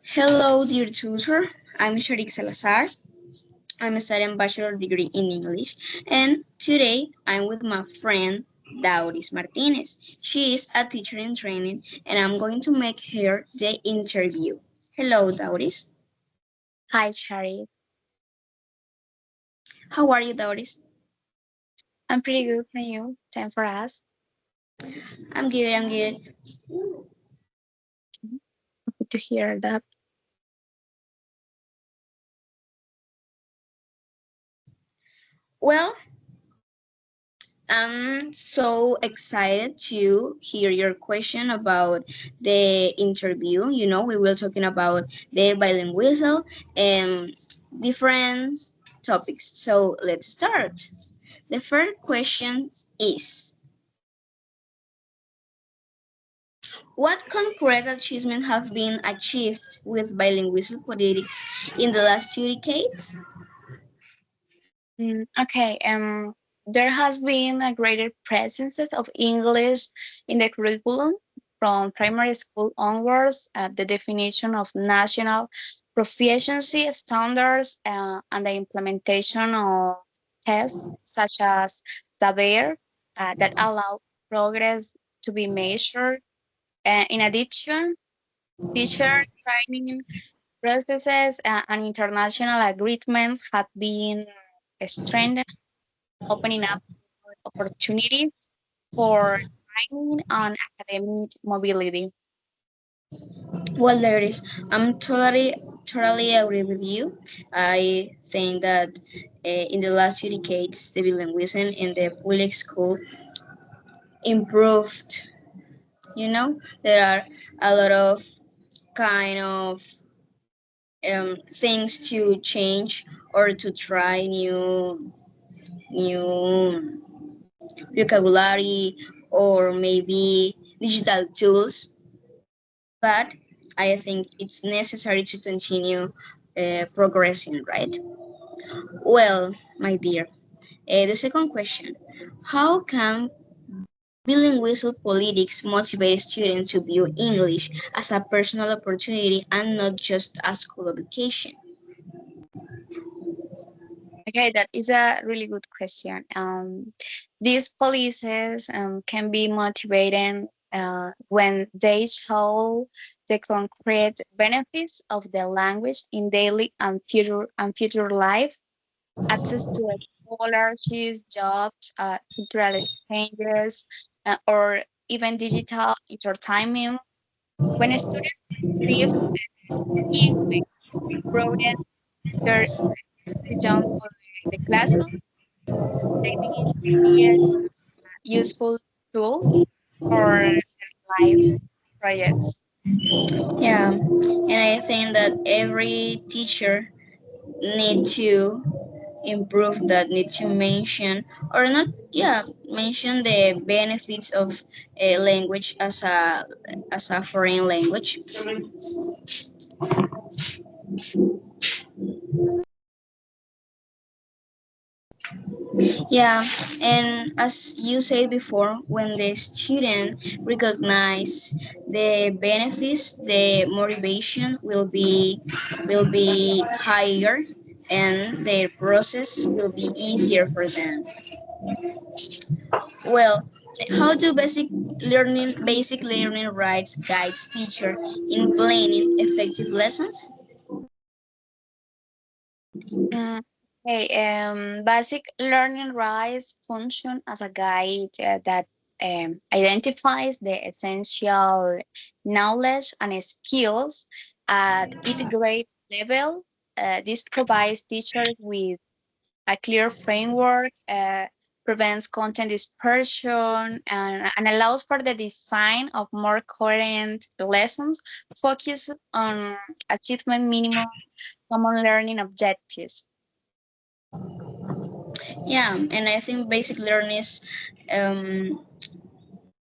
Hello, dear tutor. I'm Sharik Salazar. I'm studying bachelor degree in English, and today I'm with my friend Dauris Martinez. She is a teacher in training, and I'm going to make her the interview. Hello, Dauris. Hi, Cherry. How are you, Dauris? I'm pretty good. And you? Time for us. I'm good. I'm good. Good to hear that. Well, I'm so excited to hear your question about the interview. We will talking about the bilingualism and different topics. So let's start. The first question is, what concrete achievements have been achieved with bilingual politics in the last 2 decades? Okay. There has been a greater presence of English in the curriculum from primary school onwards. The definition of national proficiency standards and the implementation of tests such as SAVER that allow progress to be measured. In addition, teacher training processes and international agreements have been strengthened, opening up opportunities for training and academic mobility. Well, there is. I'm totally agree with you. I think that in the last 2 decades, the bilingualism in the public school improved. There are a lot of kind of things to change or to try new vocabulary or maybe digital tools, but I think it's necessary to continue progressing, right? Well, my dear, the second question, how can bilingual politics motivate students to view English as a personal opportunity and not just a school obligation? Okay, that is a really good question. These policies can be motivating when they show the concrete benefits of the language in daily and future life, access to scholarships, jobs, cultural exchanges, or even digital entertainment. When students live in broaden their beyond the classroom, they begin to see it useful tool for life projects. Yeah, and I think that every teacher need to improve that, need to mention or not, yeah, mention the benefits of a language as a foreign language. Yeah, and as you said before, when the student recognize the benefits, the motivation will be higher, and their process will be easier for them. Well, how do basic learning rights guides teacher in planning effective lessons? Mm, Okay, basic learning rights function as a guide that identifies the essential knowledge and skills at each grade level. This provides teachers with a clear framework, prevents content dispersion, and allows for the design of more coherent lessons focused on achievement minimum common learning objectives. Yeah, and I think basic learning is um,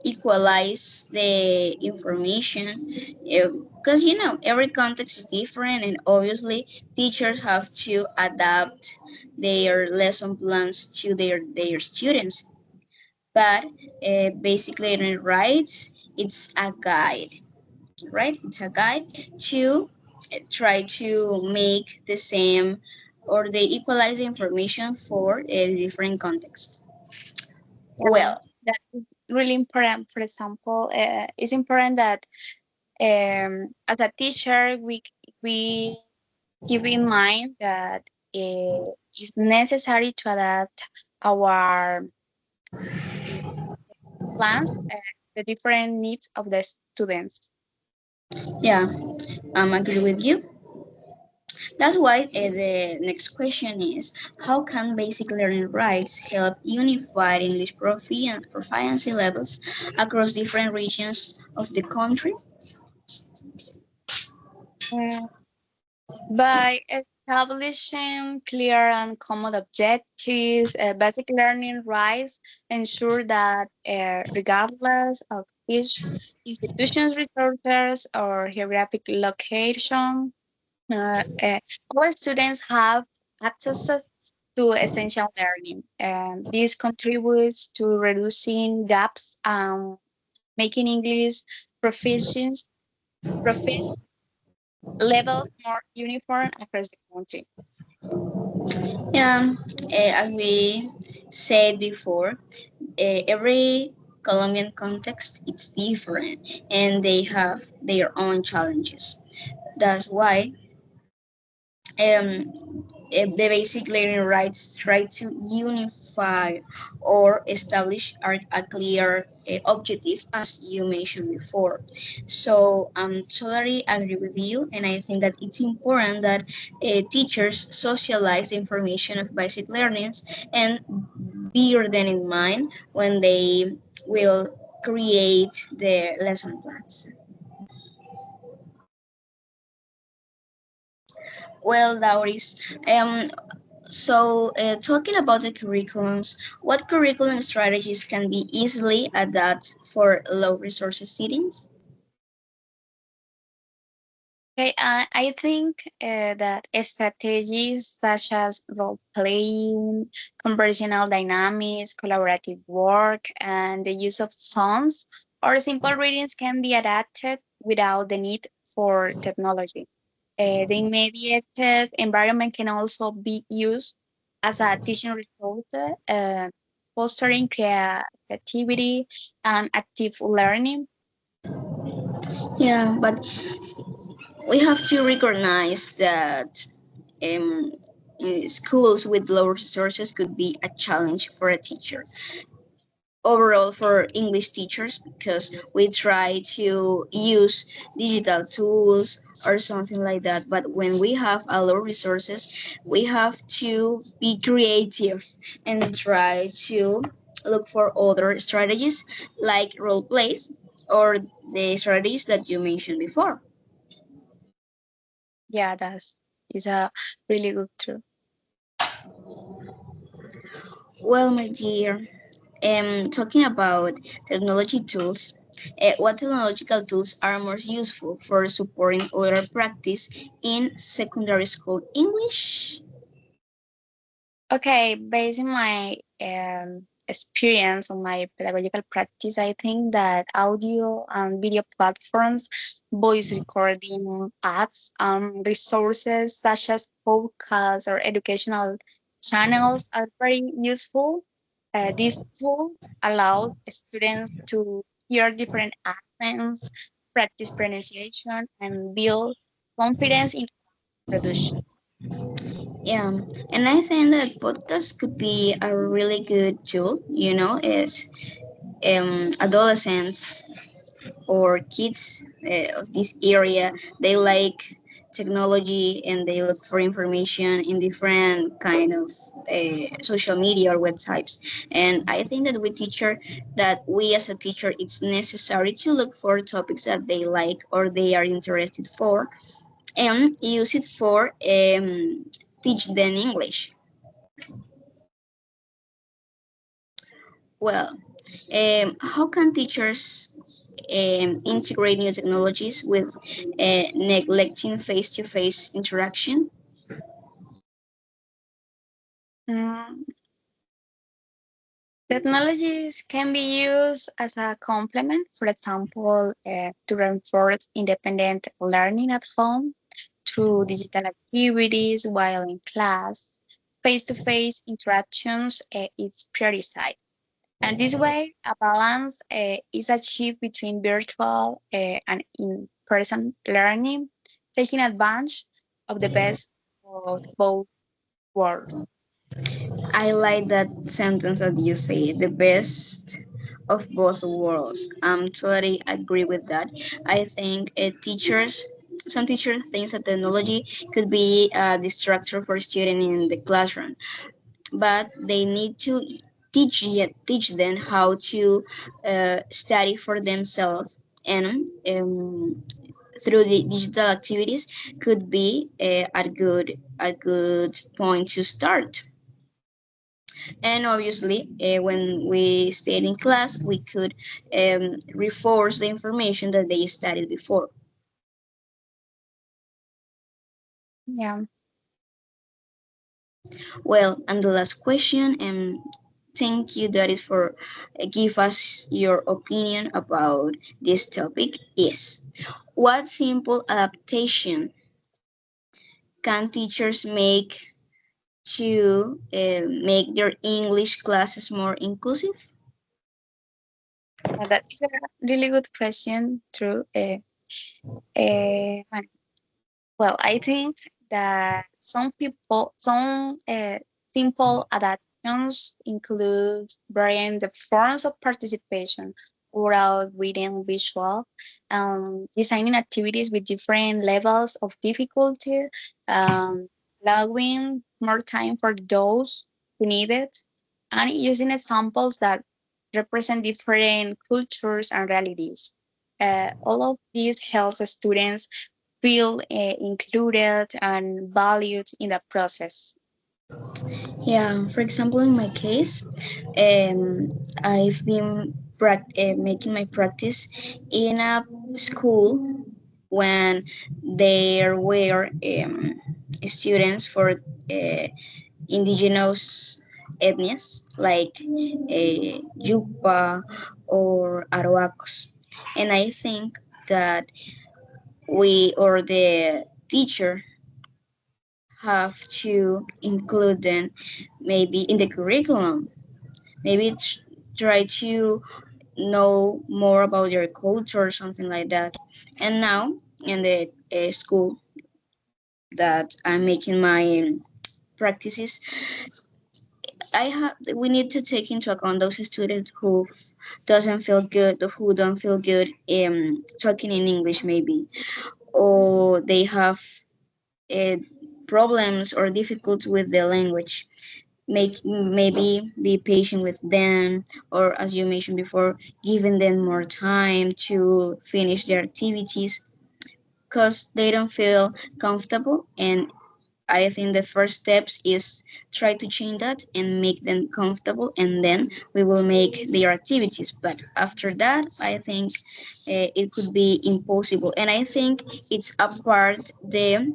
equalize the information because every context is different, and obviously teachers have to adapt their lesson plans to their students, but basically, rights, it's a guide, right? It's a guide to try to make the same, or they equalize the information for a different context. Yeah, Well, that is really important. For example, it's important that as a teacher, we keep in mind that it's necessary to adapt our uh, plans, the different needs of the students. yeah, I'm agree with you. That's why the next question is, how can basic learning rights help unify English proficiency levels across different regions of the country? Mm, By establishing clear and common objectives, basic learning rights ensure that regardless of each institution's resources or geographic location, all students have access to essential learning. This contributes to reducing gaps and making English proficiency levels more uniform across the country. Yeah, as we said before, every Colombian context is different and they have their own challenges. That's why um, the basic learning rights try to unify or establish a clear objective, as you mentioned before. So I'm totally agree with you, and I think that it's important that teachers socialize the information of basic learnings and bear them in mind when they will create their lesson plans. Well, Lauris, so, talking about the curriculums, what curriculum strategies can be easily adapted for low resources settings? Okay, I think that strategies such as role playing, conversational dynamics, collaborative work, and the use of songs or simple readings can be adapted without the need for technology. The immediate environment can also be used as a teaching resource, fostering creativity and active learning. Yeah, but we have to recognize that um, schools with low resources could be a challenge for a teacher. Overall, for English teachers, because we try to use digital tools or something like that. But when we have a lot of resources, we have to be creative and try to look for other strategies like role plays or the strategies that you mentioned before. Yeah, that's is a really good tool. Well, my dear, talking about technology tools, what technological tools are most useful for supporting oral practice in secondary school English? Okay, based on my experience on my pedagogical practice, I think that audio and video platforms, voice recording apps, resources such as podcasts or educational channels are very useful. This tool allows students to hear different accents, practice pronunciation, and build confidence in production. Yeah, and I think that podcast could be a really good tool. You know, it's adolescents or kids of this area, they like technology and they look for information in different kind of social media or websites. And I think that we as a teacher, it's necessary to look for topics that they like or they are interested for and use it for teach them English. Well, how can teachers integrate new technologies with neglecting face-to-face interaction? Mm, Technologies can be used as a complement, for example, to reinforce independent learning at home. through digital activities while in class. Face-to-face interactions is prioritized. And this way, a balance is achieved between virtual and in-person learning, taking advantage of the best of both worlds. I like that sentence that you say, the best of both worlds. I'm totally agree with that. I think some teachers think that technology could be a distractor for students in the classroom, but they need to teach them how to study for themselves, and through the digital activities could be a good point to start. And obviously, when we stayed in class, we could reinforce the information that they studied before. Yeah, Well, and the last question, and thank you, Doris, for give us your opinion about this topic is, what simple adaptation can teachers make to make their English classes more inclusive? that is a really good question, true. Uh, Well, I think that some simple adaptations include varying the forms of participation, oral, written, visual, designing activities with different levels of difficulty, um, allowing more time for those who need it, and using examples that represent different cultures and realities. All of these helps students feel included and valued in the process. Yeah, for example, in my case, I've been making my practice in a school when there were students for indigenous ethnies like Yupa or Arawakos. And I think that we or the teacher have to include them maybe in the curriculum, maybe try to know more about your culture or something like that. And now in the school that I'm making my practices, we need to take into account those students who doesn't feel good, who don't feel good talking in English maybe, or they have uh, problems or difficulty with the language. Maybe be patient with them, or as you mentioned before, giving them more time to finish their activities because they don't feel comfortable. And I think the first steps is try to change that and make them comfortable, and then we will make their activities. But after that, I think it could be impossible. And I think it's a part the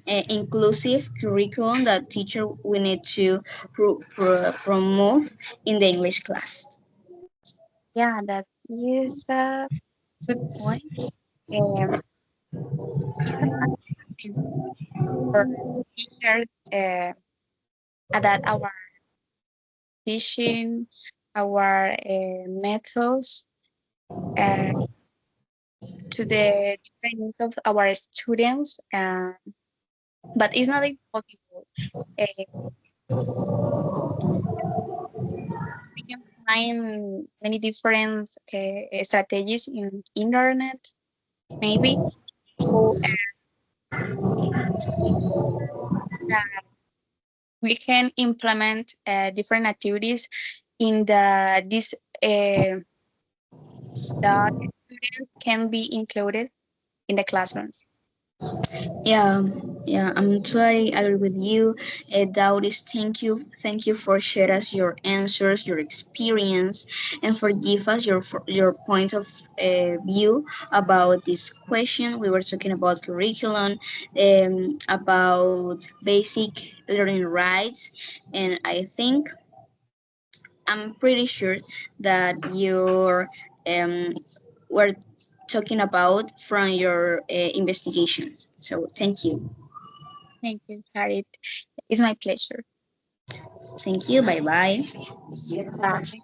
inclusive curriculum that teacher we need to promote in the English class. Yeah, that is a good point. Um, it's important for teachers adapt our teaching, our methods uh, to the different needs of our students. But it's not impossible. Uh, we can find many different strategies in internet, maybe, so that we can implement different activities in the this that students can be included in the classrooms. Yeah, yeah, I'm totally agree with you. Daudis, thank you for sharing us your answers, your experience, and for give us your point of view about this question. We were talking about curriculum, about basic learning rights, and I think I'm pretty sure that you're um, were talking about from your investigation. So thank you. Thank you, Harriet. It's my pleasure. Thank you. Bye bye. Bye.